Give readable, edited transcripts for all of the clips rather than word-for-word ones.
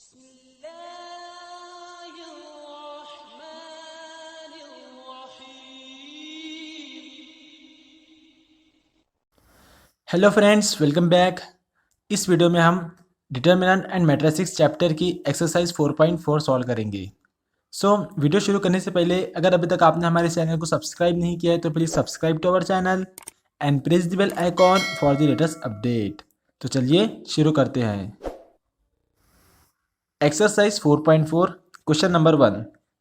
Hello friends, welcome back. इस video में हम डिटर्मिनेंट एंड मैट्रिसेस चैप्टर की एक्सरसाइज 4.4 सॉल्व करेंगे। वीडियो शुरू करने से पहले अगर अभी तक आपने हमारे चैनल को सब्सक्राइब नहीं किया है तो please subscribe to our channel and press the bell icon for the latest update. तो चलिए शुरू करते हैं। Exercise 4.4 question number 1,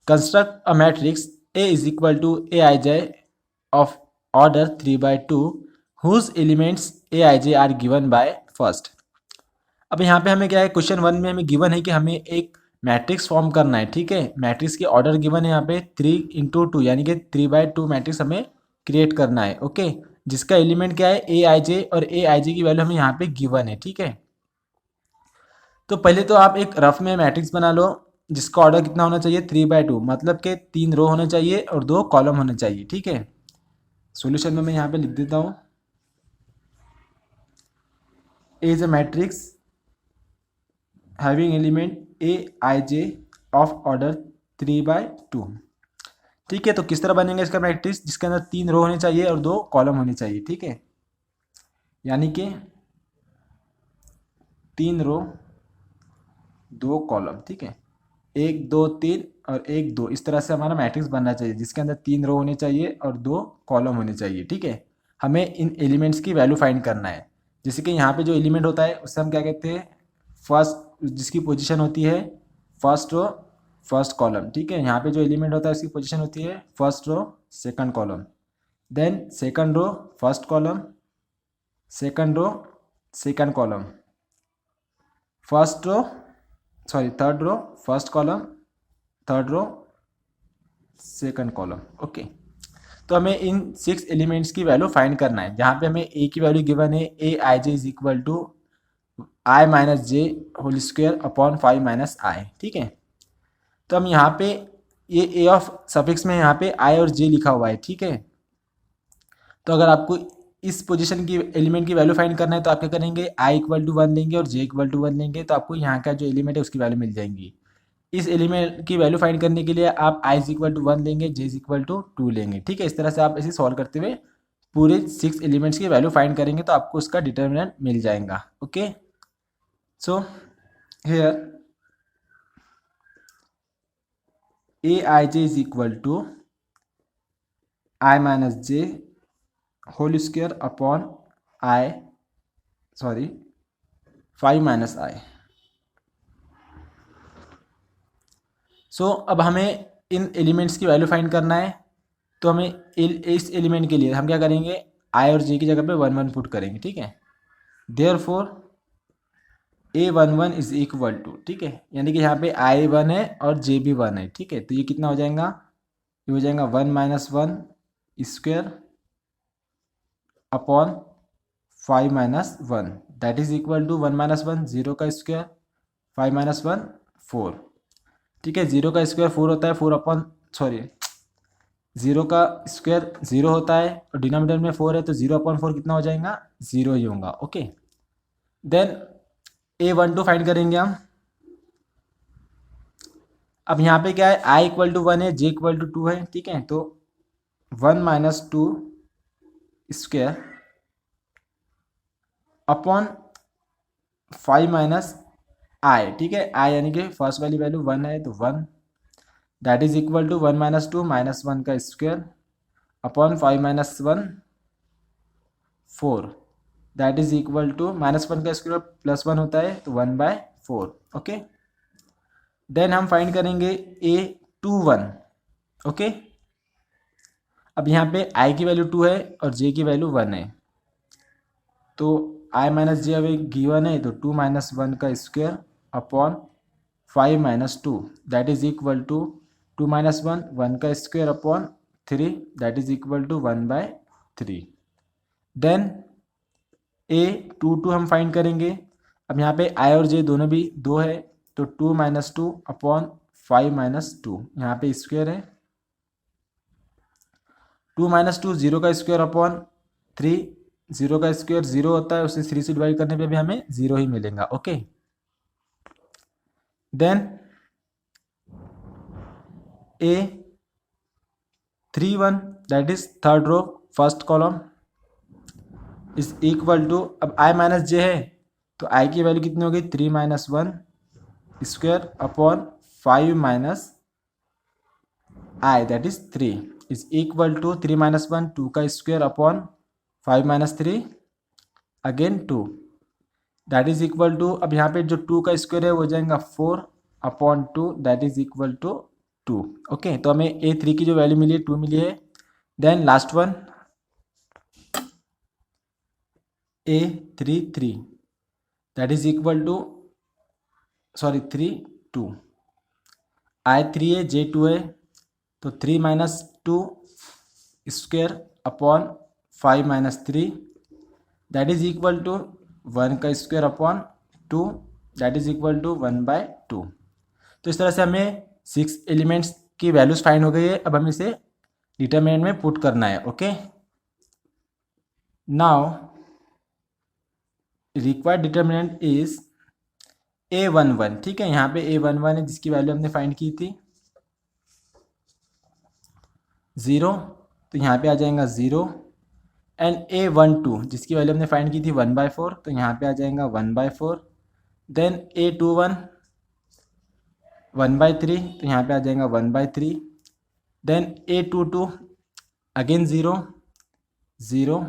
construct a matrix A is equal to Aij of order 3/2 whose elements Aij are given by first. अब यहाँ पे हमें क्या है, क्वेश्चन 1 में हमें गिवन है कि हमें एक मैट्रिक्स फॉर्म करना है। ठीक है, मैट्रिक्स की ऑर्डर गिवन है यहाँ पे 3 × 2 यानी कि 3/2 मैट्रिक्स हमें क्रिएट करना है। ओके, जिसका एलिमेंट क्या है Aij और Aij की वैल्यू हमें यहाँ पे गिवन है। ठीक है, तो पहले तो आप एक रफ में मैट्रिक्स बना लो जिसका ऑर्डर कितना होना चाहिए 3/2, मतलब कि 3 रो होने चाहिए और 2 कॉलम होने चाहिए। ठीक है, सॉल्यूशन में मैं यहाँ पे लिख देता हूँ, A is a matrix having element Aij of order 3/2। ठीक है, तो किस तरह बनेगा इसका मैट्रिक्स, जिसके अंदर 3 रो होने चाहिए और 2 कॉलम होने चाहिए। ठीक है, यानी कि 3 रो 2 कॉलम। ठीक है, 1 2 3 और 1 2, इस तरह से हमारा मैट्रिक्स बनना चाहिए जिसके अंदर 3 रो होने चाहिए और 2 कॉलम होने चाहिए। ठीक है, हमें इन एलिमेंट्स की वैल्यू फाइंड करना है। जैसे कि यहाँ पे जो एलिमेंट होता है उससे हम क्या कहते हैं, फर्स्ट, जिसकी पोजीशन होती है फर्स्ट रो फर्स्ट कॉलम। ठीक है, यहाँ पे जो एलिमेंट होता है उसकी पोजीशन होती है first row second column, then second row first column, second row second column, first row third row first column, third row second column. Okay, तो हमें इन 6 एलिमेंट्स की वैल्यू फाइंड करना है। जहाँ पे हमें ए की वैल्यू गिवन है Aij is equal to i minus J whole square upon 5 minus I. ठीक है, तो हम यहाँ पे ये ए ऑफ सफिक्स में यहाँ पे आई और जे लिखा हुआ है। ठीक है, तो अगर आपको इस पोजीशन की एलिमेंट की वैल्यू फाइंड करना है तो आप क्या करेंगे, आई इक्वल टू 1 लेंगे और जे इक्वल टू 1 लेंगे, तो आपको यहाँ का जो एलिमेंट है उसकी वैल्यू मिल जाएंगी। इस एलिमेंट की वैल्यू फाइंड करने के लिए आप आई इज इक्वल टू 1 लेंगे, जे इज इक्वल टू 2 लेंगे। ठीक है, इस तरह से आप इसे सॉल्व करते हुए पूरे 6 एलिमेंट्स की वैल्यू फाइंड करेंगे तो आपको उसका डिटर्मिनेंट मिल जाएगा। Okay, so here Aij is equal to I minus J whole square upon I 5 minus I. अब हमें इन एलिमेंट्स की वैल्यू फाइंड करना है, तो हमें इस एलिमेंट के लिए हम क्या करेंगे, आई और जे की जगह पे 1 1 पुट करेंगे। ठीक है, therefore A11 is equal to, ठीक है, यानी कि यहाँ पे आई 1 है और जे भी 1 है। ठीक है, तो ये कितना हो जाएगा, ये हो जाएगा 1 minus 1 square upon 5 minus 1, that is equal to 1 minus 1 zero का स्क्वायर, 5 माइनस 1 4। ठीक है, जीरो का स्क्वायर 4 होता है, 4 अपॉन जीरो का स्क्वायर 0 होता है और डिनोमिनेटर में 4 है, तो 0/4 कितना हो जाएगा, 0 ही होगा। ओके, देन A12 फाइंड करेंगे हम। अब यहाँ पे क्या है, आई इक्वल टू 1 है, जे इक्वल टू 2 है। ठीक है, तो 1 minus 2 square upon 5 minus I. ठीक है, आई यानी कि फर्स्ट वाली वैल्यू 1 है तो 1, that is equal to 1 minus 2 minus 1 का square upon 5 minus 1 4, that is equal to minus 1 का स्क्वायर प्लस 1 होता है तो 1/4। ओके, देन हम फाइंड करेंगे A21। ओके, अब यहाँ पे i की वैल्यू 2 है और j की वैल्यू 1 है, तो i माइनस जे अभी गिवन है तो 2 माइनस 1 का square upon 5 minus 2, that is equal to 2 minus 1 1 का square upon 3, that is equal to 1/3। Then A22 हम फाइंड करेंगे। अब यहाँ पे i और j दोनों भी 2 है, तो 2 माइनस 2 अपॉन 5 माइनस 2, यहाँ पे स्क्वायर है, 2 माइनस 2 जीरो का स्क्वायर अपॉन 3, जीरो का स्क्वायर 0 होता है, उसे 3 से डिवाइड करने पे भी हमें 0 ही मिलेगा। Okay, then A 3 1 that is third row first column is equal to, अब I माइनस जे है तो I की वैल्यू कितनी हो गई 3 minus 1 square upon 5 minus I that is 3 is equal to 3 minus 1 2 का square upon 5 minus 3 again 2 that is equal to, अब यहाँ पे जो 2 का स्क्वायर है वो जाएगा 4 upon 2 that is equal to 2। Okay, तो हमें A3 की जो वैल्यू मिली है 2 मिली है। Then last one A3 3 that is equal to, sorry 3 2 I3 है J2 है तो 3 minus 2 square upon 5 minus 3 that is equal to 1 का square upon 2 that is equal to 1/2। तो इस तरह से हमें 6 एलिमेंट्स की वैल्यूज फाइंड हो गई है। अब हमें इसे डिटरमिनेंट में पुट करना है। Okay, now required determinant is A11। ठीक है, यहाँ पे A11 है जिसकी वैल्यू हमने फाइंड की थी 0, तो यहाँ पे आ जाएगा 0। एंड A12 जिसकी वैल्यू हमने फाइंड की थी 1/4, तो यहाँ पे आ जाएगा 1/4। देन A21 1/3, तो यहाँ पे आ जाएगा 1/3। Then A22 again 0 0।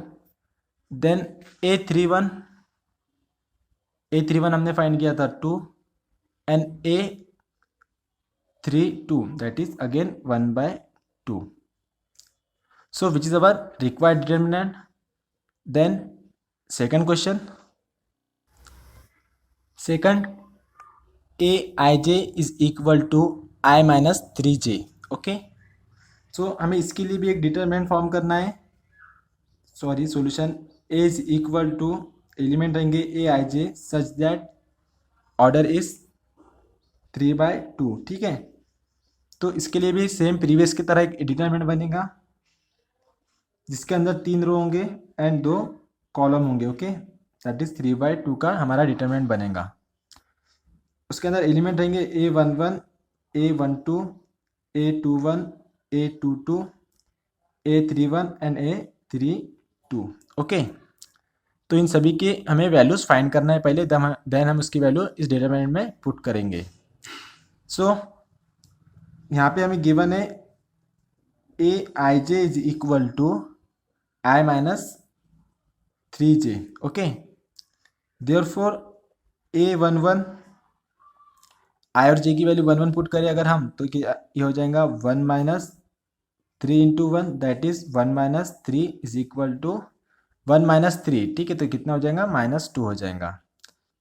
Then A31 हमने फाइंड किया था 2 and A32 that is again 1/2। So which is our required determinant? Then second question. Second, Aij is equal to I minus 3j. Okay, so हमें इसके लिए भी एक डिटरमिनेंट फॉर्म करना है। Sorry, solution A is equal to, element रहेंगे Aij such that order is 3/2। ठीक है, तो इसके लिए भी सेम प्रीवियस की तरह एक डिटरमिनेंट बनेगा जिसके अंदर 3 रो होंगे एंड 2 कॉलम होंगे। ओके, दैट इज 3/2 का हमारा डिटरमिनेंट बनेगा। उसके अंदर एलिमेंट रहेंगे A11 A12 A21 A22 A31 and A32। Okay, तो इन सभी के हमें वैल्यूज फाइंड करना है पहले, देन हम उसकी वैल्यू इस डिटरमिनेंट में पुट करेंगे। सो यहाँ पे हमें गिवन है Aij is equal to I minus 3j। Okay, therefore A11 I और j की वैल्यू 1 1 पुट करें अगर हम, तो ये हो जाएगा 1 minus 3 into 1 that is 1 minus 3 is equal to 1 minus 3। ठीक है, तो कितना हो जाएगा -2 हो जाएगा।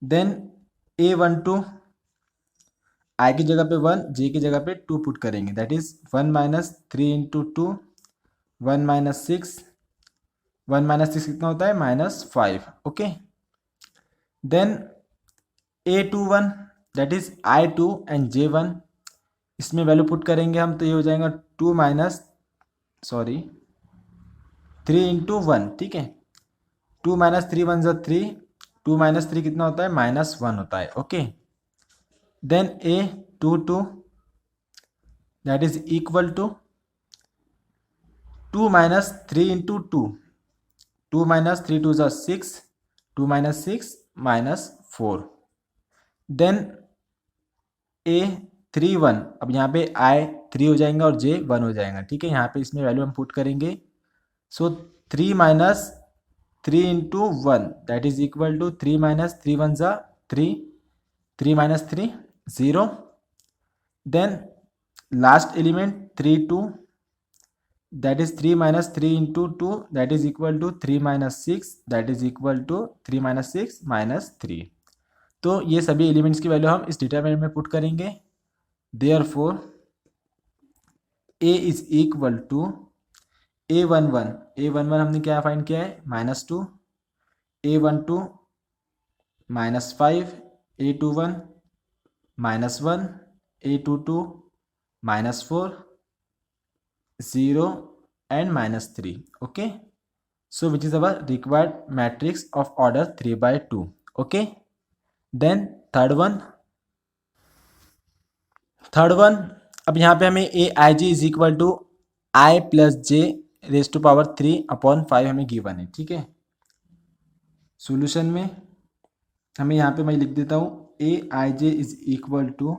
देन A12 I की जगह पे 1 j की जगह पे 2 पुट करेंगे that is 1 minus 3 into 2 1 minus 6 1 minus 6 कितना होता है -5। Okay, then A21 that is I2 and J1 इसमें वैल्यू पुट करेंगे हम, तो ये हो जाएगा 2 माइनस 3 इंटू 1। ठीक है, 2 माइनस 3 1 ज़ा 3 2 माइनस 3 कितना होता है -1 होता है। Okay, then A22 that is equal to 2 minus 3 into 2 2 minus 3 2 ज़ा 6 2 माइनस 6 -4। देन A31, अब यहाँ पे I 3 हो जाएगा और J 1 हो जाएगा। ठीक है, यहाँ पे इसमें वैल्यू हम पुट करेंगे। So 3 minus 3 into 1 that is equal to 3 minus 3 1 ज़ा 3 3 minus 3 0। Then last element 3 2 that is 3 minus 3 into 2 that is equal to 3 minus 6 that is equal to 3 minus 6 -3। तो ये सभी एलिमेंट्स की वैल्यू हम इस डिटरमिनेंट में पुट करेंगे। Therefore A is equal to A11 हमने क्या फाइंड किया है -2 A12 -5 A21 -1 A22 -4 0 and -3। okay, so which is our required matrix of order 3/2। okay, then third one third one, अब यहाँ पे हमें A I J is equal to I plus J raise to power 3/5 हमें given है, ठीक है। Solution में हमें यहाँ पे मैं लिख देता हूँ A I J is equal to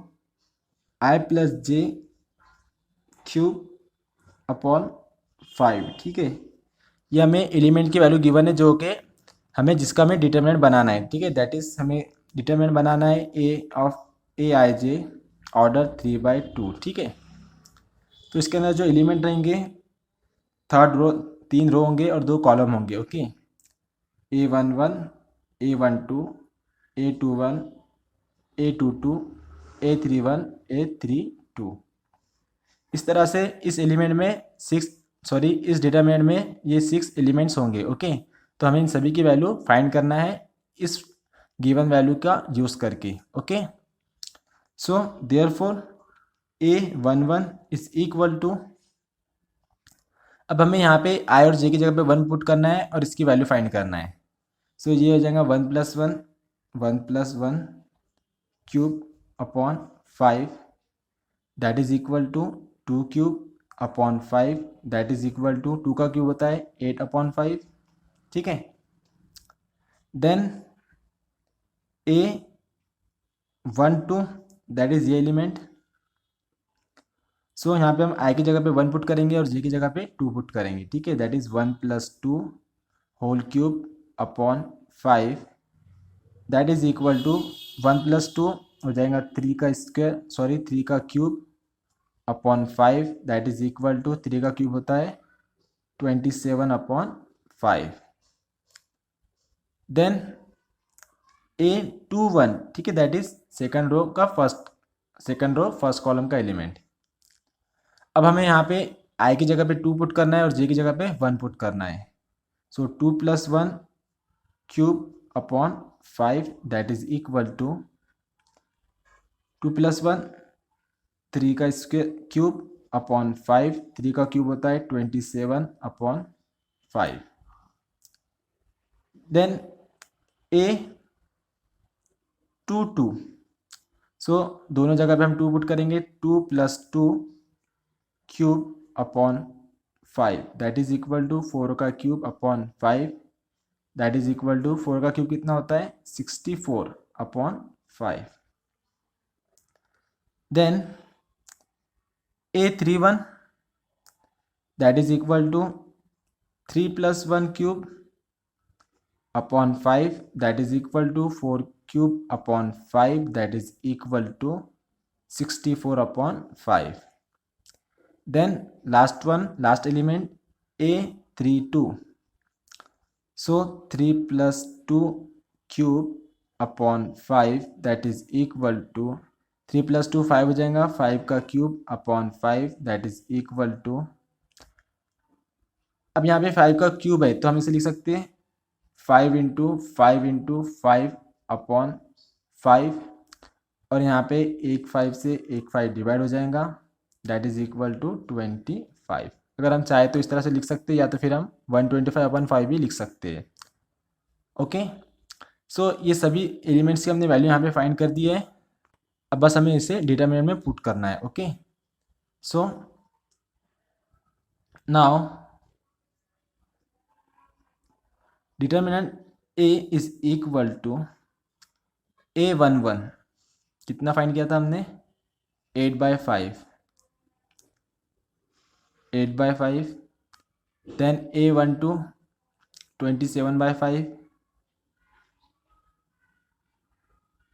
I plus J cube, ठीक है। ये हमें एलिमेंट की वैल्यू गिवन है जो कि हमें जिसका हमें डिटरमिनेंट बनाना है, ठीक है। दैट इज हमें डिटरमिनेंट बनाना है ए आई जे ऑर्डर 3/2, ठीक है। तो इसके अंदर जो एलिमेंट रहेंगे, थर्ड रो 3 रो होंगे और 2 कॉलम होंगे, okay. A11, A12, A21, A22, A31, A32। इस तरह से इस एलिमेंट में इस डिटरमिनेंट में ये 6 एलिमेंट्स होंगे, ओके। तो हमें इन सभी की वैल्यू फाइंड करना है इस गिवन वैल्यू का यूज़ करके, okay. So therefore A11 is equal to, अब हमें यहाँ पे आई और जे की जगह पे 1 पुट करना है और इसकी वैल्यू फाइंड करना है। सो ये हो जाएगा 1+1 cube that is equal to 2 cube that is equal to 2 का क्यूब होता है 8/5, ठीक है। देन A12 दैट इज ये एलिमेंट। सो यहाँ पे हम आई की जगह पे 1 पुट करेंगे और जे की जगह पे 2 पुट करेंगे, ठीक है। That is 1+2 whole cube that is equal to 1+2 हो जाएगा 3 का cube that is equal to 3 का क्यूब होता है 27/5। देन A21, ठीक है, that is second row first column का एलिमेंट। अब हमें यहाँ पे आई की जगह पे 2 पुट करना है और जे की जगह पे 1 पुट करना है। सो 2+1 क्यूब/5 दैट इज इक्वल टू 2+1 3 का क्यूब/5 3 का क्यूब होता है 27/5। देन A22, सो दोनों जगह पे हम 2 पुट करेंगे। 2+2 cube that is equal to 4 का cube that is equal to 4 का क्यूब कितना होता है 64/5। Then A31 that is equal to 3+1 cube that is equal to 4 cube that is equal to 64/5। Then last element A32, so 3+2 cube that is equal to 3+2 5 हो जाएगा 5 का cube that is equal to, अब यहाँ पे 5 का cube है तो हम इसे लिख सकते हैं 5 × 5 × 5/5 और यहाँ पे एक 5 से एक 5 डिवाइड हो जाएगा दैट इज इक्वल टू 25। अगर हम चाहे तो इस तरह से लिख सकते हैं या तो फिर हम 125/5 भी लिख सकते हैं, ओके। सो ये सभी एलिमेंट्स की हमने वैल्यू यहाँ पे फाइंड कर दी है। अब बस हमें इसे डिटरमिनेंट में पुट करना है, okay. So now determinant A is equal to A11 कितना फाइंड किया था हमने 8/5 then A12 27/5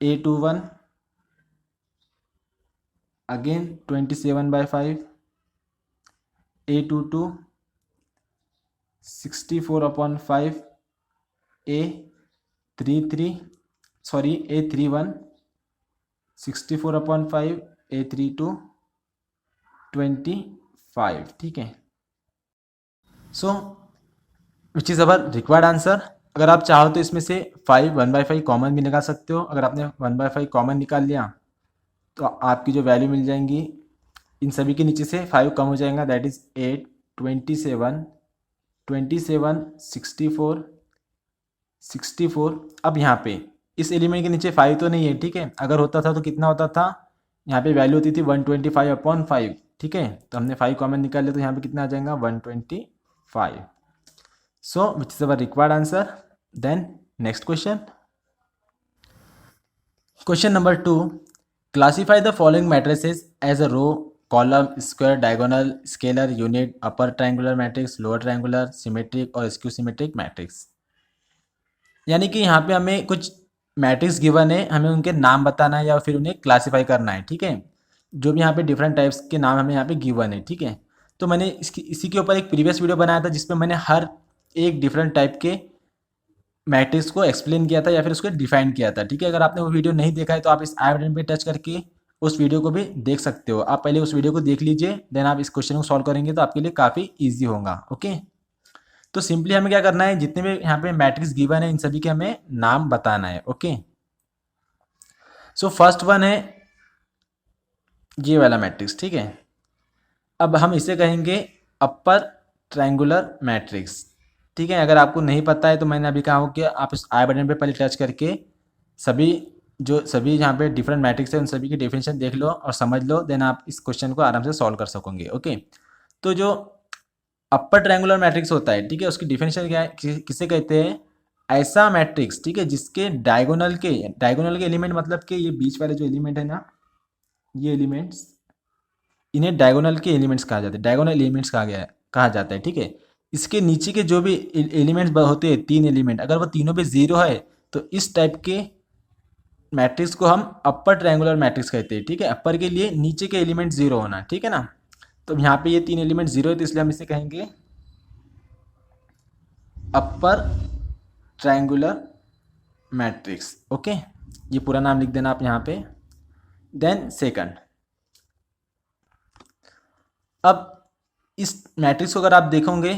A21 again 27/5 A22 64/5 A31 64/5 A32 25, ठीक है। So which is our required answer. अगर आप चाहो तो इसमें से 1/5 कॉमन भी निकाल सकते हो। अगर आपने 1/5 कॉमन निकाल लिया तो आपकी जो वैल्यू मिल जाएंगी इन सभी के नीचे से 5 कम हो जाएगा दैट इज 8 27 64। अब यहाँ पे इस एलिमेंट के नीचे 5 तो नहीं है, ठीक है। अगर होता था तो कितना होता था यहाँ पे वैल्यू होती थी 125/5, ठीक है। तो हमने 5 कॉमन निकाल लिया, तो यहाँ पे कितना आ जाएगा 125। So which is our required answer. Then next question, question number 2, classify the following matrices as a row, column, square, diagonal, scalar, unit, upper triangular matrix, lower triangular, symmetric और स्क्यू सिमेट्रिक मैट्रिक्स। यानी कि यहाँ पे हमें कुछ matrix given है, हमें उनके नाम बताना है या फिर उन्हें क्लासीफाई करना है, ठीक है। जो भी यहाँ पे डिफरेंट टाइप्स के नाम हमें यहाँ पे गिवन है, ठीक है। तो मैंने इसी के ऊपर एक प्रीवियस वीडियो बनाया था जिसमें मैंने हर एक डिफरेंट टाइप के मैट्रिक्स को एक्सप्लेन किया था या फिर उसको डिफाइन किया था, ठीक है। अगर आपने वो वीडियो नहीं देखा है तो आप इस आई बटन पे टच करके उस वीडियो को भी देख सकते हो। आप पहले उस वीडियो को देख लीजिए, देन आप इस क्वेश्चन को सॉल्व करेंगे तो आपके लिए काफ़ी ईजी होगा, ओके। तो सिंपली हमें क्या करना है, जितने भी यहाँ पे मैट्रिक्स गिवन है इन सभी के हमें नाम बताना है, ओके। सो फर्स्ट वन है ये वाला मैट्रिक्स, ठीक है। अब हम इसे कहेंगे अपर ट्रायंगुलर मैट्रिक्स, ठीक है। अगर आपको नहीं पता है तो मैंने अभी कहा कि आप इस आई बटन पे पहले टच करके सभी यहाँ पे डिफरेंट मैट्रिक्स है उन सभी की डेफिनेशन देख लो और समझ लो, देन आप इस क्वेश्चन को आराम से सॉल्व कर सकोगे, ओके। तो जो अपर ट्रायंगुलर मैट्रिक्स होता है, ठीक है, उसकी डिफिनेशन क्या है, किसे कहते हैं, ऐसा मैट्रिक्स, ठीक है, जिसके डायगोनल के एलिमेंट, मतलब कि ये बीच वाले जो एलिमेंट है ना, ये एलिमेंट्स, इन्हें डायगोनल के एलिमेंट्स कहा जाता है, डायगोनल एलिमेंट्स कहा जाता है, ठीक है। इसके नीचे के जो भी एलिमेंट्स होते हैं, 3 एलिमेंट, अगर वो तीनों पे 0 है तो इस टाइप के मैट्रिक्स को हम अपर ट्रायंगुलर मैट्रिक्स कहते हैं, ठीक है। अपर के लिए नीचे के एलिमेंट 0 होना, ठीक है ना। तो यहाँ पे ये 3 एलिमेंट 0 है तो इसलिए हम इसे कहेंगे अपर ट्रायंगुलर मैट्रिक्स, ओके। ये पूरा नाम लिख देना आप यहाँ पे। देन सेकंड, अब इस मैट्रिक्स को अगर आप देखोगे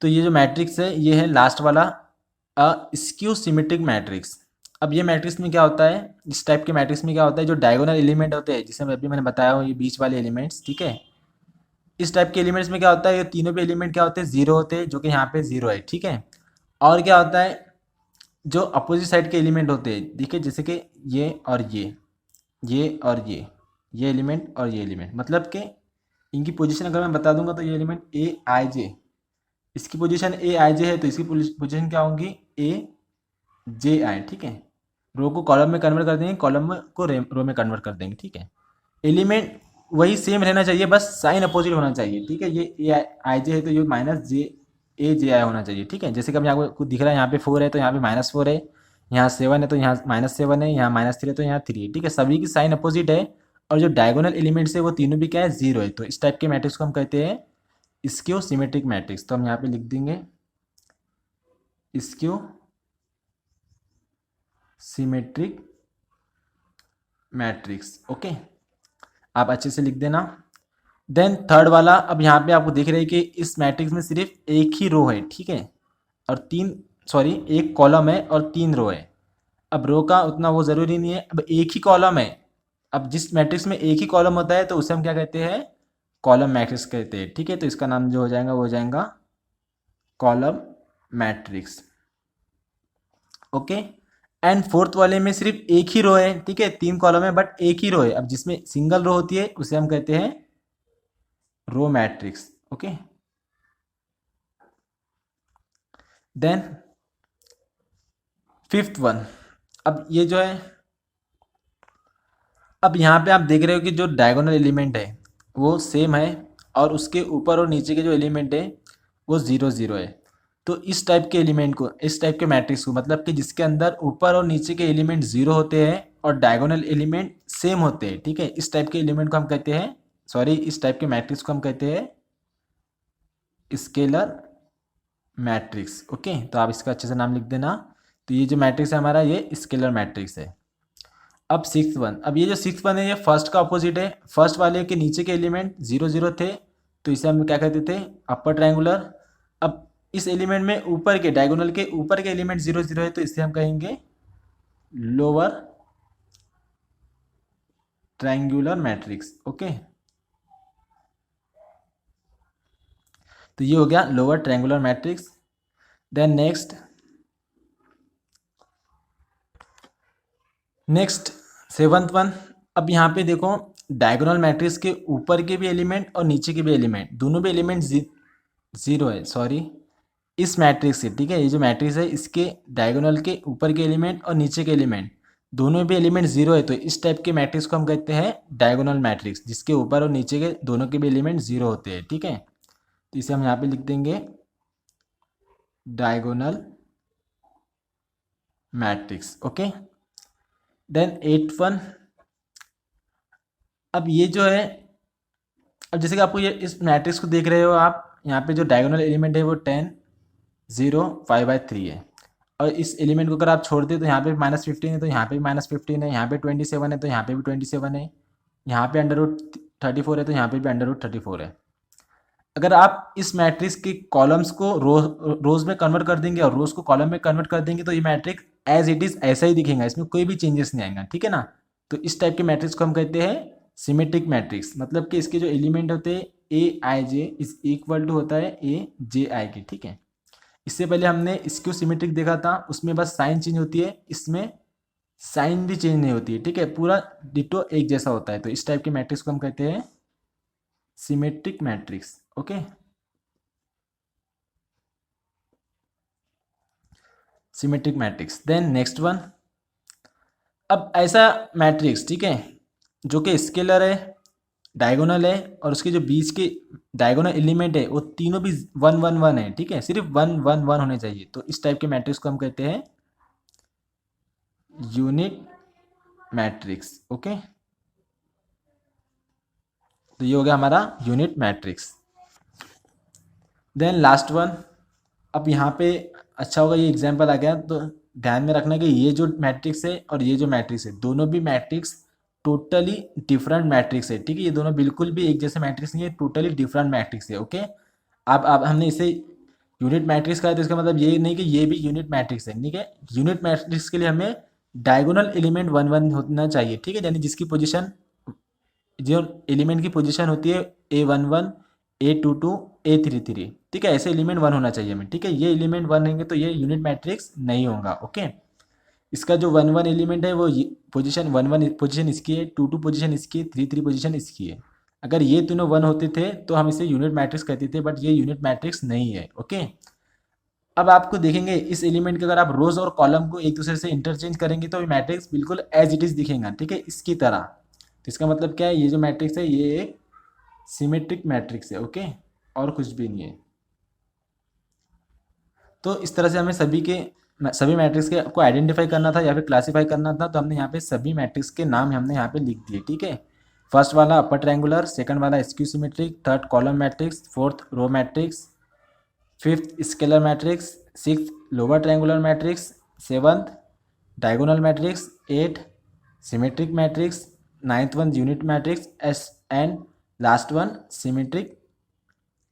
तो ये जो मैट्रिक्स है ये है लास्ट वाला स्क्यू सिमेट्रिक मैट्रिक्स। अब ये मैट्रिक्स में क्या होता है, इस टाइप के मैट्रिक्स में क्या होता है, जो डायगोनल एलिमेंट होते हैं, जिसे अभी मैंने बताया हो, ये बीच वाले एलिमेंट्स, ठीक है। इस टाइप के एलिमेंट्स में क्या होता है, ये तीनों भी एलिमेंट क्या होते हैं, 0 होते हैं, जो कि यहाँ पे 0 है, ठीक है। और क्या होता है, जो अपोजिट साइड के एलिमेंट होते हैं, देखिए जैसे कि ये और ये और ये एलिमेंट और ये एलिमेंट, मतलब कि इनकी पोजीशन अगर मैं बता दूंगा तो ये एलिमेंट ए आई जे, इसकी पोजीशन ए आई जे है तो इसकी पोजीशन क्या होंगी, ए जे आई, ठीक है। रो को कॉलम में कन्वर्ट कर देंगे, कॉलम को रो में कन्वर्ट कर देंगे, ठीक है। एलिमेंट वही सेम रहना चाहिए, बस साइन अपोजिट होना चाहिए, ठीक है। ये ए आई जे है तो ये माइनस जे ए जे आई होना चाहिए, ठीक है। जैसे कि अब यहाँ को दिख रहा है, यहाँ पे 4 है तो यहाँ पे -4 है, यहाँ 7 है तो यहाँ -7 है, यहाँ -3 है तो यहाँ 3 है, ठीक है। सभी की साइन अपोजिट है और जो डायगोनल एलिमेंट्स है वो तीनों भी क्या है, 0 है। तो इस टाइप के मैट्रिक्स को हम कहते हैं स्क्यू सिमेट्रिक मैट्रिक्स। तो हम यहाँ पे लिख देंगे स्क्यू सिमेट्रिक मैट्रिक्स, ओके। आप अच्छे से लिख देना। देन थर्ड वाला, अब यहाँ पे आपको दिख रहा है कि इस मैट्रिक्स में सिर्फ एक ही रो है, ठीक है, और एक कॉलम है और 3 रो है। अब रो का उतना वो ज़रूरी नहीं है, अब एक ही कॉलम है। अब जिस मैट्रिक्स में एक ही कॉलम होता है तो उसे हम क्या कहते हैं, कॉलम मैट्रिक्स कहते हैं, ठीक है। तो इसका नाम जो हो जाएगा वो हो जाएगा column matrix, okay. And fourth वाले में सिर्फ एक ही रो है, ठीक है, 3 कॉलम है बट एक ही रो है। अब जिसमें सिंगल रो होती है उसे हम कहते हैं row matrix, okay. Then fifth one, अब ये जो है, अब यहाँ पे आप देख रहे हो कि जो डायगोनल एलिमेंट है वो सेम है और उसके ऊपर और नीचे के जो एलिमेंट है वो 0 0 है। तो इस टाइप के एलिमेंट को, इस टाइप के मैट्रिक्स को, मतलब कि जिसके अंदर ऊपर और नीचे के एलिमेंट 0 होते हैं और डायगोनल एलिमेंट सेम होते हैं, ठीक है, इस टाइप के एलिमेंट को हम कहते हैं, इस टाइप के मैट्रिक्स को हम कहते हैं स्केलर मैट्रिक्स, ओके। तो आप इसका अच्छे से नाम लिख देना। तो ये जो मैट्रिक्स है हमारा, ये स्केलर मैट्रिक्स है। अब सिक्स वन, अब ये जो सिक्स वन है ये फर्स्ट का अपोजिट है। फर्स्ट वाले के नीचे के एलिमेंट 0 0 थे तो इसे हम क्या कहते थे, अपर ट्रायंगुलर। अब इस एलिमेंट में ऊपर के डायगोनल के ऊपर के एलिमेंट 0 0 है तो इसे हम कहेंगे लोअर ट्रायंगुलर मैट्रिक्स, ओके। तो ये हो गया lower triangular matrix. Then next seventh one, अब यहाँ पे देखो डायगोनल मैट्रिक्स के ऊपर के भी एलिमेंट और नीचे के भी एलिमेंट, दोनों भी एलिमेंट जीरो है, सॉरी इस मैट्रिक्स से, ठीक है, ये जो मैट्रिक्स है इसके डायगोनल के ऊपर के एलिमेंट और नीचे के एलिमेंट दोनों भी एलिमेंट जीरो है, तो इस टाइप के मैट्रिक्स को हम कहते हैं डायगोनल मैट्रिक्स, जिसके ऊपर और नीचे के दोनों के भी एलिमेंट जीरो होते हैं, ठीक है। तो इसे हम यहाँ पे लिख देंगे diagonal matrix, okay. Then 8th one, अब ये जो है, अब जैसे कि आपको ये इस मैट्रिक्स को देख रहे हो आप, यहाँ पे जो डायगोनल एलिमेंट है वो 10 0 5/3 है, और इस एलिमेंट को अगर आप छोड़ दें तो यहाँ पे -15 है, तो यहाँ पे भी -15 है, यहाँ पे 27 है तो यहाँ पे भी 27 है, यहाँ पे √34 है तो यहाँ पे भी √34 है। अगर आप इस मैट्रिक्स के कॉलम्स को रोज में कन्वर्ट कर देंगे और रोज को कॉलम में कन्वर्ट कर देंगे तो ये मैट्रिक्स एज इट इज ऐसा ही दिखेगा, इसमें कोई भी चेंजेस नहीं आएगा, ठीक है ना। तो इस टाइप के मैट्रिक्स को हम कहते हैं सिमेट्रिक मैट्रिक्स, मतलब कि इसके जो एलिमेंट होते हैं ए I J is equal to होता है ए जे आई के, ठीक है। इससे पहले हमने स्क्यू सिमेट्रिक देखा था, उसमें बस साइन चेंज होती है, इसमें साइन भी चेंज नहीं होती है, ठीक है, पूरा डिटो एक जैसा होता है। तो इस टाइप के मैट्रिक्स को हम कहते हैं symmetric matrix, okay. Symmetric matrix. Then next one, अब ऐसा मैट्रिक्स, ठीक है, जो कि स्केलर है, डायगोनल है, और उसके जो बीच के डायगोनल एलिमेंट है वो तीनों भी 1 1 1 है, ठीक है, सिर्फ 1 1 1 होने चाहिए। तो इस टाइप के मैट्रिक्स को हम कहते हैं यूनिट मैट्रिक्स, ओके। तो ये हो गया हमारा unit matrix. Then last one, अब यहाँ पे अच्छा होगा ये एग्जाम्पल आ गया, तो ध्यान में रखना कि ये जो मैट्रिक्स है और ये जो मैट्रिक्स है दोनों भी मैट्रिक्स टोटली डिफरेंट मैट्रिक्स है, ठीक है, ये दोनों बिल्कुल भी एक जैसे मैट्रिक्स नहीं है, टोटली डिफरेंट मैट्रिक्स है, ओके। अब हमने इसे यूनिट मैट्रिक्स कहा, तो इसका मतलब ये नहीं कि ये भी यूनिट मैट्रिक्स है, ठीक है। यूनिट मैट्रिक्स के लिए हमें डायगोनल एलिमेंट 1 1 होना चाहिए, ठीक है, यानी जिसकी पोजिशन, जो एलिमेंट की पोजीशन होती है A11 A22 A33, ठीक है, ऐसे एलिमेंट 1 होना चाहिए हमें, ठीक है। ये एलिमेंट 1 रहेंगे तो ये यूनिट मैट्रिक्स नहीं होगा, ओके। इसका जो 1 1 एलिमेंट है वो पोजीशन 1 1 पोजीशन इसकी है, 2 2 पोजीशन इसकी है, 3 3 पोजीशन इसकी है। अगर ये तीनों 1 होते थे तो हम इसे यूनिट मैट्रिक्स कहते थे, बट ये यूनिट मैट्रिक्स नहीं है, ओके। अब आपको देखेंगे इस एलिमेंट के अगर आप रोज और कॉलम को एक दूसरे से इंटरचेंज करेंगे तो ये मैट्रिक्स बिल्कुल एज इट इज दिखेगा, ठीक है, इसकी तरह। तो इसका मतलब क्या है, ये जो मैट्रिक्स है ये एक सिमेट्रिक मैट्रिक्स है, ओके, और कुछ भी नहीं है। तो इस तरह से हमें सभी मैट्रिक्स के को आइडेंटिफाई करना था या फिर क्लासीफाई करना था, तो हमने यहाँ पे सभी मैट्रिक्स के नाम हमने यहाँ पे लिख दिए, ठीक है। फर्स्ट वाला अपर ट्रायंगुलर, सेकंड वाला skew symmetric, third column matrix, fourth row matrix, fifth scalar matrix, six lower triangular matrix, seventh diagonal matrix, eight symmetric matrix, ninth one unit matrices, and last one symmetric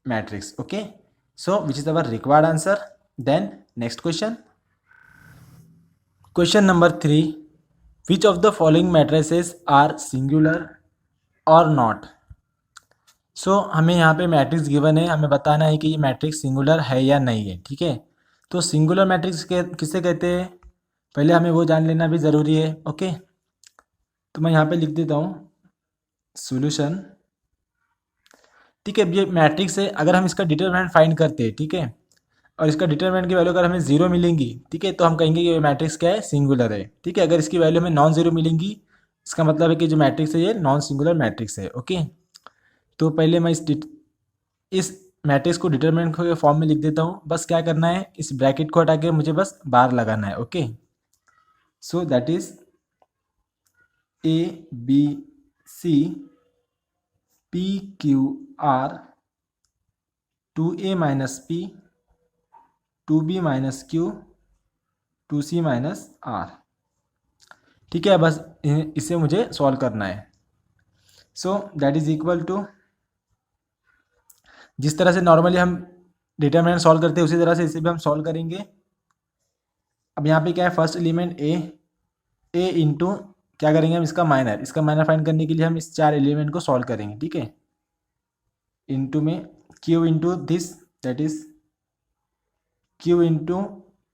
matrix, okay. So which is our required answer. Then next question, question number 3, which of the following matrices are singular और not. So हमें यहाँ पे matrix given है, हमें बताना है कि ये मैट्रिक्स सिंगुलर है या नहीं है, ठीक है। तो सिंगुलर मैट्रिक्स किसे कहते हैं, पहले हमें वो जान लेना भी ज़रूरी है, ओके। तो मैं यहाँ पे लिख देता हूँ सॉल्यूशन, ठीक है। अब ये मैट्रिक्स है, अगर हम इसका डिटरमिनेंट फाइंड करते हैं, ठीक है, और इसका डिटरमिनेंट की वैल्यू अगर हमें 0 मिलेंगी, ठीक है, तो हम कहेंगे कि ये मैट्रिक्स क्या है, सिंगुलर है, ठीक है। अगर इसकी वैल्यू हमें नॉन जीरो मिलेंगी, इसका मतलब है कि जो मैट्रिक्स है ये नॉन सिंगुलर मैट्रिक्स है, ओके। तो पहले मैं इस मैट्रिक्स को डिटरमिनेंट के फॉर्म में लिख देता हूँ, बस क्या करना है, इस ब्रैकेट को हटा के मुझे बस बार लगाना है, okay. So that is ABC PQR 2A minus P 2B minus Q 2C minus R, ठीक है। बस इसे मुझे सॉल्व करना है। So that is equal to, जिस तरह से नॉर्मली हम डिटरमिनेंट सॉल्व करते हैं उसी तरह से इसे भी हम सॉल्व करेंगे। अब यहाँ पे क्या है, फर्स्ट एलिमेंट ए इंटू क्या करेंगे हम, इसका माइनर फाइंड करने के लिए हम इस 4 एलिमेंट को सॉल्व करेंगे, ठीक है। इंटू में Q into this, that is Q into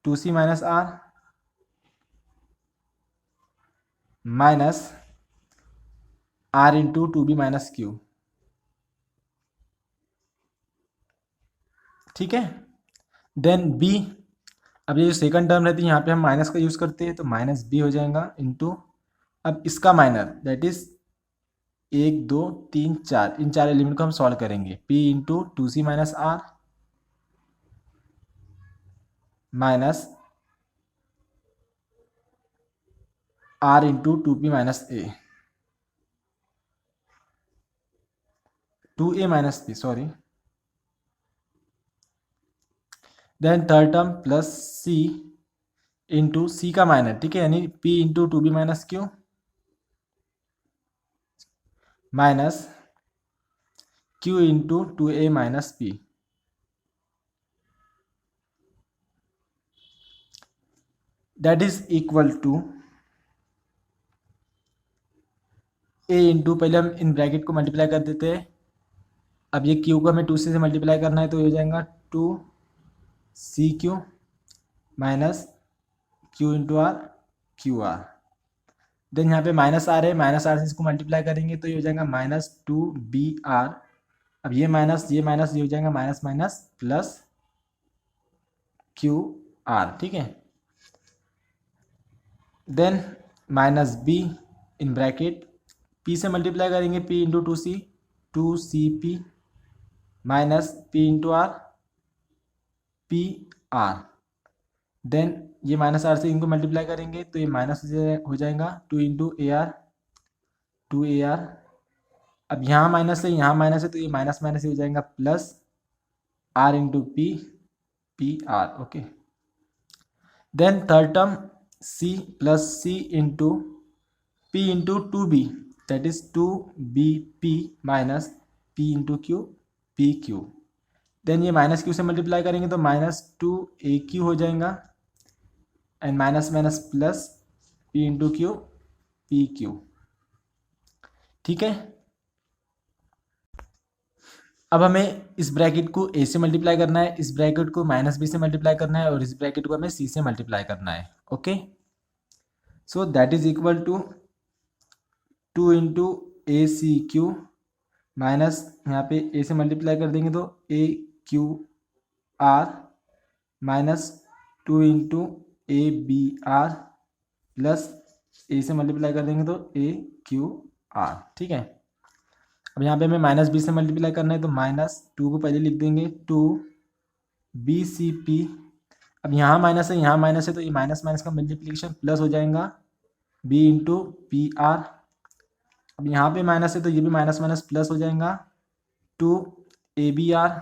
2C minus R minus R into two B minus Q. ठीक है। देन बी, अब ये जो सेकंड टर्म रहती है यहाँ पे हम माइनस का यूज़ करते हैं, तो माइनस बी हो जाएगा इंटू, अब इसका माइनर दैट इज एक दो तीन चार, इन चार एलिमेंट को हम सॉल्व करेंगे। P into two C minus R minus R into two P minus A, two A minus P sorry. Then third term plus C into C का माइनर, ठीक है, यानी P into two B minus Q minus Q into two A minus P. That is equal to A into, पहले हम in bracket को multiply कर देते हैं। अब ये क्यू को हमें टू सी से मल्टीप्लाई करना है, तो ये हो जाएगा two C Q minus Q into R Q R. Then यहाँ पे माइनस आर है, माइनस आर से इसको मल्टीप्लाई करेंगे तो ये हो जाएगा माइनस टू बी आर। अब ये माइनस ये हो जाएगा minus minus plus Q R. ठीक है। Then minus B in bracket, P से मल्टीप्लाई करेंगे P into two C P minus P into R P R. Then ये माइनस आर से इनको मल्टीप्लाई करेंगे तो ये माइनस हो जाएगा two into A R two A R. अब यहाँ माइनस है यहाँ माइनस है तो ये माइनस माइनस हो जाएगा plus R into P P R. Okay. Then third term C plus C into P into two B that is two B P minus P into Q P Q. Then ये minus Q से multiply करेंगे तो minus two A Q हो जाएगा and minus minus plus P into Q P Q. ठीक है। अब हमें इस ब्रैकेट को ए से मल्टीप्लाई करना है, इस ब्रैकेट को माइनस बी से मल्टीप्लाई करना है और इस ब्रैकेट को हमें सी से मल्टीप्लाई करना है। Okay. So that is equal to two into A C Q minus यहाँ पे ए से मल्टीप्लाई कर देंगे तो A Q R minus two into A B R plus A से मल्टीप्लाई कर देंगे तो ए क्यू आर। ठीक है। अब यहाँ पे हमें माइनस बी से मल्टीप्लाई करना है तो माइनस टू को पहले लिख देंगे टू बी सी पी। अब यहाँ माइनस है तो ये माइनस माइनस का मल्टीप्लिकेशन प्लस हो जाएगा बी इंटू पी आर। अब यहाँ पे माइनस है तो ये भी माइनस माइनस प्लस हो जाएगा टू ए बी आर।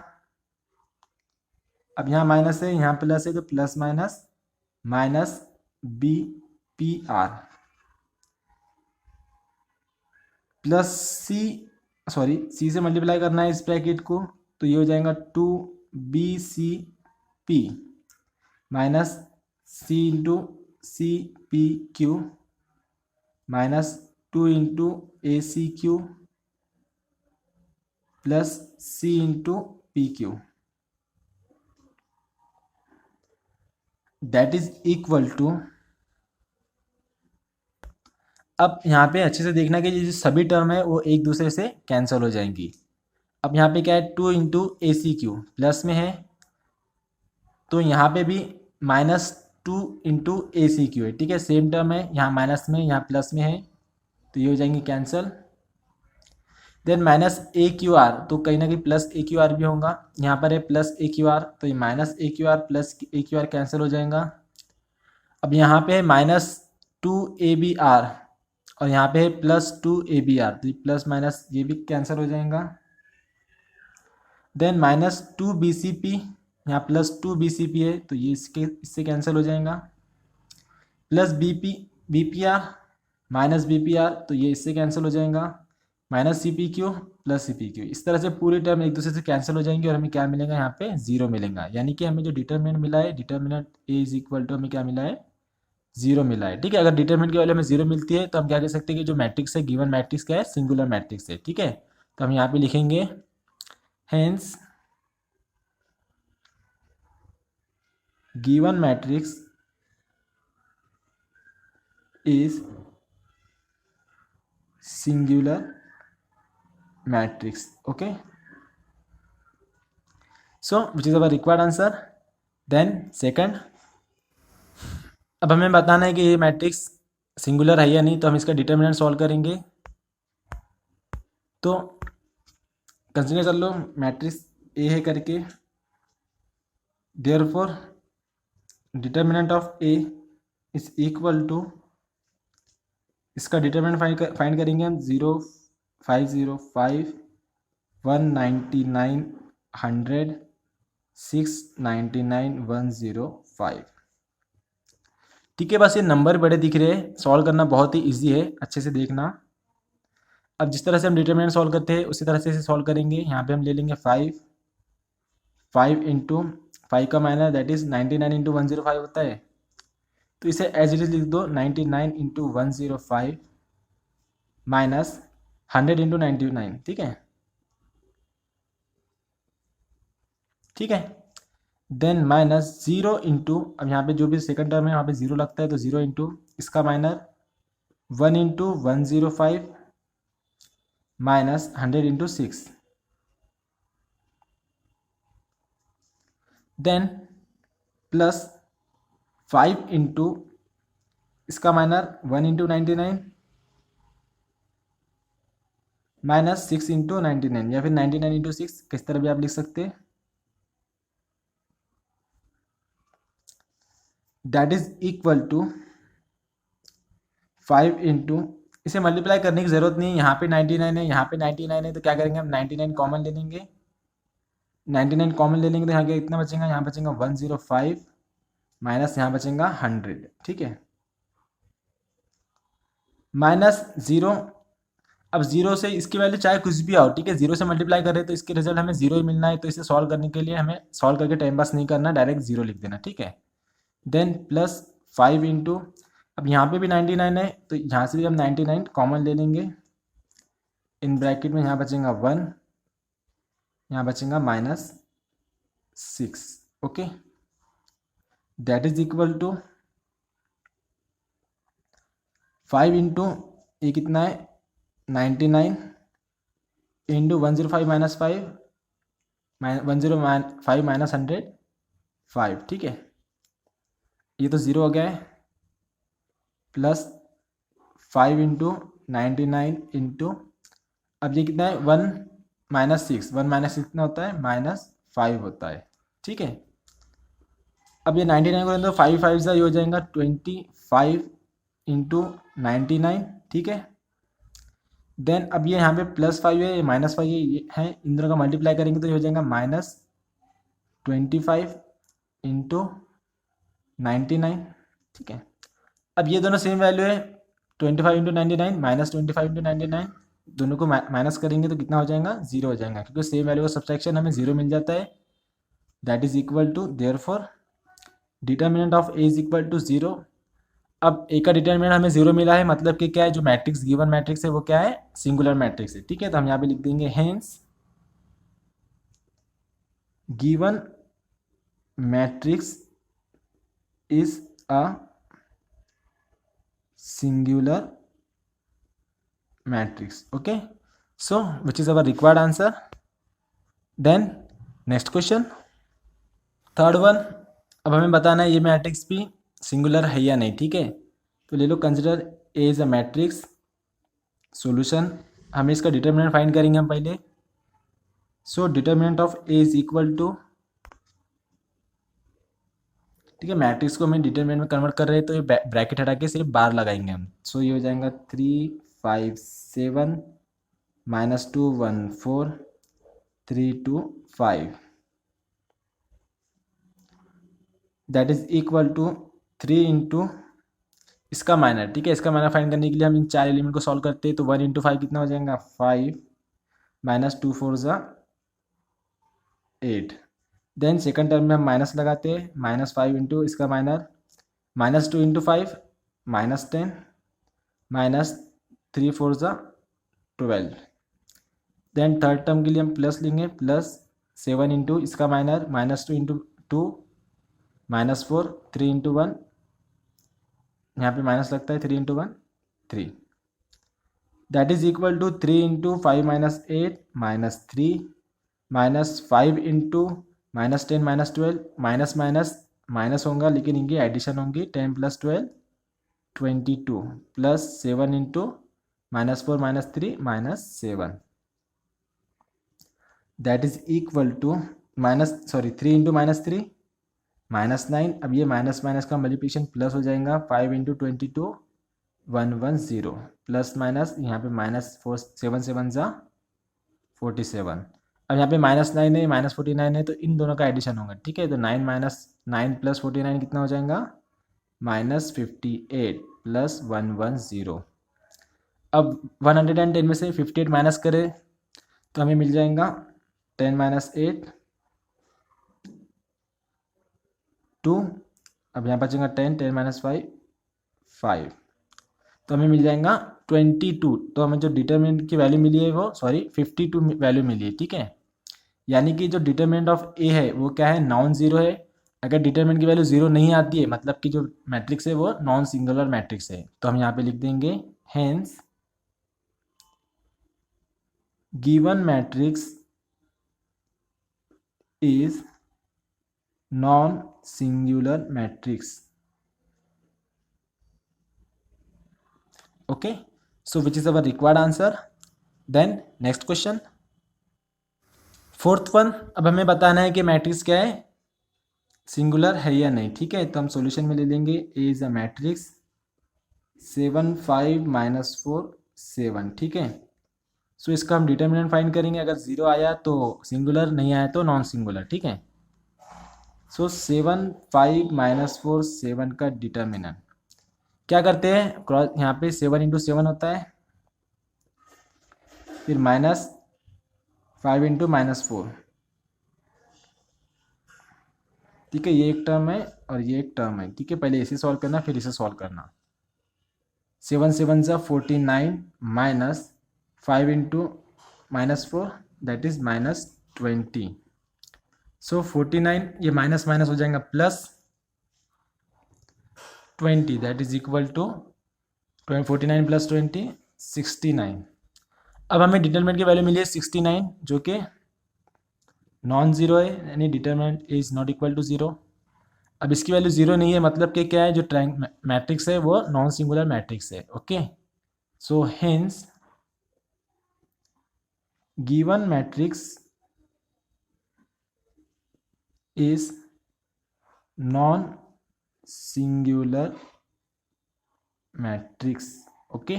अब यहाँ माइनस है यहाँ प्लस है तो plus minus minus B P R plus C sorry C से मल्टीप्लाई करना है इस ब्रैकेट को तो ये हो जाएगा two B C P minus C into C P Q minus two into A C Q plus C into P Q. That is equal to, अब यहाँ पे अच्छे से देखना कि ये जो सभी टर्म है वो एक दूसरे से कैंसिल हो जाएंगी। अब यहाँ पे क्या है to into A C Q plus में है तो यहाँ पे भी minus two into A C Q है। ठीक है। सेम टर्म है, यहाँ माइनस में यहाँ प्लस में है तो ये हो जाएंगे cancel. Then minus A Q R तो कहीं ना कहीं प्लस ए क्यू आर भी होगा, यहाँ पर है प्लस ए क्यू आर तो ये minus A Q R plus A Q R cancel हो जाएगा। अब यहाँ पे है minus two A B R और यहाँ पे है plus two A B R तो प्लस माइनस ये भी कैंसिल हो जाएगा। Then minus two B C P, यहाँ plus two B C P है तो ये इससे कैंसिल हो जाएगा। Plus B P R minus B P R तो ये इससे कैंसिल हो जाएगा। Minus C P Q plus C P Q, इस तरह से पूरी टर्म एक दूसरे से कैंसिल हो जाएंगे और हमें क्या मिलेगा यहाँ पे जीरो मिलेगा। यानी कि हमें जो डिटर्मिनेंट मिला है determinant A is equal to हमें क्या मिला है जीरो मिला है। ठीक है। अगर डिटरमिनेंट की वैल्यू हमें जीरो मिलती है तो हम क्या कह सकते हैं कि जो मैट्रिक्स है गिवन मैट्रिक्स क्या है सिंगुलर मैट्रिक्स है। ठीक है। तो हम यहाँ पे लिखेंगे hence given matrix is singular matrix. Okay, so which is our required answer. Then second, अब हमें बताना है कि ये मैट्रिक्स सिंगुलर है या नहीं, तो हम इसका डिटर्मिनेंट सॉल्व करेंगे। तो कंसिडर कर लो मैट्रिक्स ए है करके, therefore determinant of A is equal to, इसका डिटर्मिनेंट फाइंड करेंगे हम 0, 5, 0, 5, 199, 100, 699, 105। ठीक है, बस ये नंबर बड़े दिख रहे हैं, सॉल्व करना बहुत ही इजी है, अच्छे से देखना। अब जिस तरह से हम डिटर्मिनेंट सॉल्व करते हैं उसी तरह से इसे सॉल्व करेंगे। यहाँ पे हम ले लेंगे 5 इंटू 5 का माइनस दैट इज 99 इंटू 105 होता है, तो इसे एज इट इज लिख दो 99 इंटू 105 माइनस 100 इंटू 99। ठीक है, ठीक है। देन माइनस 0 इंटू, अब यहाँ पे जो भी सेकंड टर्म है वहाँ पे 0 लगता है, तो 0 इंटू इसका minus 1 into 105 minus 100 into 6। Then plus 5 into इसका माइनस 1 इंटू 99 माइनस 6 इंटू 99, या फिर 99 इंटू 6, किस तरह भी आप लिख सकते हैं। That is equal to 5 into, इसे मल्टीप्लाई करने की जरूरत नहीं है, यहाँ पे 99 है, यहाँ पे 99 है, तो क्या करेंगे हम 99 कॉमन ले लेंगे। 99 कॉमन ले लेंगे तो यहाँ क्या कितना बचेगा, यहाँ बचेगा 105 माइनस यहाँ बचेगा 100। ठीक है, माइनस 0, अब 0 से इसकी वैल्यू चाहे कुछ भी आओ, ठीक है, 0 से मल्टीप्लाई कर रहे हैं तो इसके रिजल्ट हमें 0 ही मिलना है, तो इसे सॉल्व करने के लिए हमें सॉल्व करके टाइम पास नहीं करना, डायरेक्ट 0 लिख देना। ठीक है, देन प्लस 5 इंटू, अब यहाँ पे भी 99 है तो यहाँ से भी हम 99 कॉमन ले लेंगे। इन ब्रैकेट में यहाँ बचेगा 1, यहाँ बचेगा minus 6। Okay, that is equal to 5 into ये कितना है 99 इंटू 105 माइनस 5 105 माइनस 105। ठीक है, ये तो 0 हो गया है, प्लस 5 इंटू 99 इंटू, अब ये कितना है 1 माइनस 6, 1 माइनस 6 कितना होता है -5 होता है। ठीक है, अब ये 99 को तो 5 5 से ये हो जाएगा 25 इंटू 99। ठीक है, देन अब ये यहाँ पे +5 है, ये -5 है, ये है, इन दोनों का मल्टीप्लाई करेंगे तो ये हो जाएगा -25 इंटू 99। ठीक है, अब ये दोनों सेम वैल्यू है, 25 इंटू 99 माइनस 25 इंटू 99, दोनों को माइनस करेंगे तो कितना हो जाएगा 0 हो जाएगा, क्योंकि सेम वैल्यू का सब्सट्रैक्शन हमें 0 मिल जाता है। That is equal to, therefore determinant of A is equal to 0। अब ए का डिटर्मिनेंट हमें 0 मिला है, मतलब कि क्या है, जो मैट्रिक्स गिवन मैट्रिक्स है वो क्या है, सिंगुलर मैट्रिक्स है। ठीक है, तो हम यहाँ पे लिख देंगे hence given matrix is a singular matrix. Okay, so which is our required answer. Then next question, third one, अब हमें बताना है ये मैट्रिक्स भी सिंगुलर है या नहीं। ठीक है, तो ले लो consider A is a matrix. Solution, हमें इसका डिटर्मिनेंट फाइंड करेंगे हम पहले। So determinant of A is equal to, ठीक है, मैट्रिक्स को हमें डिटरमिनेंट में कन्वर्ट कर रहे हैं तो ये ब्रैकेट हटा के सिर्फ बार लगाएंगे हम। सो ये हो जाएगा 3 5 7 -2 1 4 3 2 5, that is equal to 3 into इसका माइनर। ठीक है, इसका माइनर फाइंड करने के लिए हम इन 4 एलिमेंट को सॉल्व करते हैं, तो 1 इंटू 5 कितना हो जाएगा 5 -2 4 ज़ा 8। देन सेकंड टर्म में हम माइनस लगाते हैं, -5 इंटू इसका माइनर -2 इंटू 5 -10 -3 4 ज़ा 12। देन थर्ड टर्म के लिए हम प्लस लेंगे, +7 इंटू इसका माइनर -2 इंटू 2 -4 3 इंटू 1, यहाँ पे माइनस लगता है 3 into 1 3। That is equal to 3 into 5 - 8 -3 -5 into -10 -12 minus minus minus होगा, लेकिन इनकी एडिशन होंगी। 10 + 12 22 plus 7 into -4 -3 -7 that is equal to 3 into -3 -9। अब ये माइनस माइनस का मल्टीप्लिकेशन प्लस हो जाएगा। 5 इंटू 22 110 प्लस माइनस यहाँ पे -4 7 7 ज़ा 47। अब यहाँ पे -9 है -49 है, तो इन दोनों का एडिशन होगा। ठीक है, तो 9 - 9 + 49 कितना हो जाएगा? -58 प्लस 110। अब 110 में से 58 माइनस करें तो हमें मिल जाएगा 10 - 8 2। अब यहाँ बचेगा 10 10 - 5 5, तो हमें मिल जाएगा 22। तो हमें जो डिटरमिनेंट की वैल्यू मिली है वो 52 वैल्यू मिली है। ठीक है, यानी कि जो डिटरमिनेंट ऑफ ए है वो क्या है? नॉन जीरो है। अगर डिटरमिनेंट की वैल्यू जीरो नहीं आती है, मतलब कि जो मैट्रिक्स है वो नॉन सिंगुलर मैट्रिक्स है, तो हम यहाँ पे लिख देंगे hence given matrix is non singular matrix. Okay, so which is our required answer. Then next question, fourth one. अब हमें बताना है कि मैट्रिक्स क्या है, सिंगुलर है या नहीं। ठीक है, तो हम सॉल्यूशन में ले लेंगे ए इज अ मैट्रिक्स 7 5 -4 7। ठीक है, सो इसका हम डिटर्मिनेंट फाइंड करेंगे। अगर जीरो आया तो सिंगुलर, नहीं आया तो नॉन सिंगुलर। ठीक है, सो 7 5 -4 7 का डिटर्मिनेंट क्या करते हैं? क्रॉस यहाँ पे 7 इंटू 7 होता है, फिर -5 इंटू -4। ठीक है, ये एक टर्म है और ये एक टर्म है। ठीक है, पहले इसे सॉल्व करना, फिर इसे सॉल्व करना। 7 7 ज़ा 49 minus 5 into -4 that is -20। So 49 ये माइनस माइनस हो जाएगा plus 20 that is equal to 49 + 20 69। अब हमें डिटरमिनेंट की वैल्यू मिली है 69, जो कि नॉन जीरो है, यानी determinant is not equal to zero. अब इसकी वैल्यू जीरो नहीं है, मतलब कि क्या है, जो मैट्रिक्स है वो नॉन सिंगुलर मैट्रिक्स है। Okay, so hence given matrix is non singular matrix. Okay,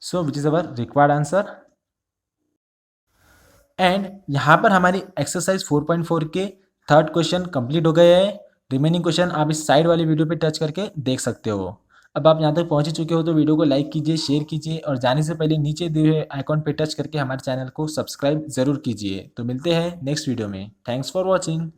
so which is our required answer. And यहाँ पर हमारी एक्सरसाइज 4.4 के थर्ड क्वेश्चन कंप्लीट हो गए हैं। रिमेनिंग क्वेश्चन आप इस साइड वाली वीडियो पे टच करके देख सकते हो। अब आप यहाँ तक पहुँच चुके हो तो वीडियो को लाइक कीजिए, शेयर कीजिए, और जाने से पहले नीचे दिए हुए आइकॉन पे टच करके हमारे चैनल को सब्सक्राइब जरूर कीजिए। तो मिलते हैं नेक्स्ट वीडियो में। Thanks for watching.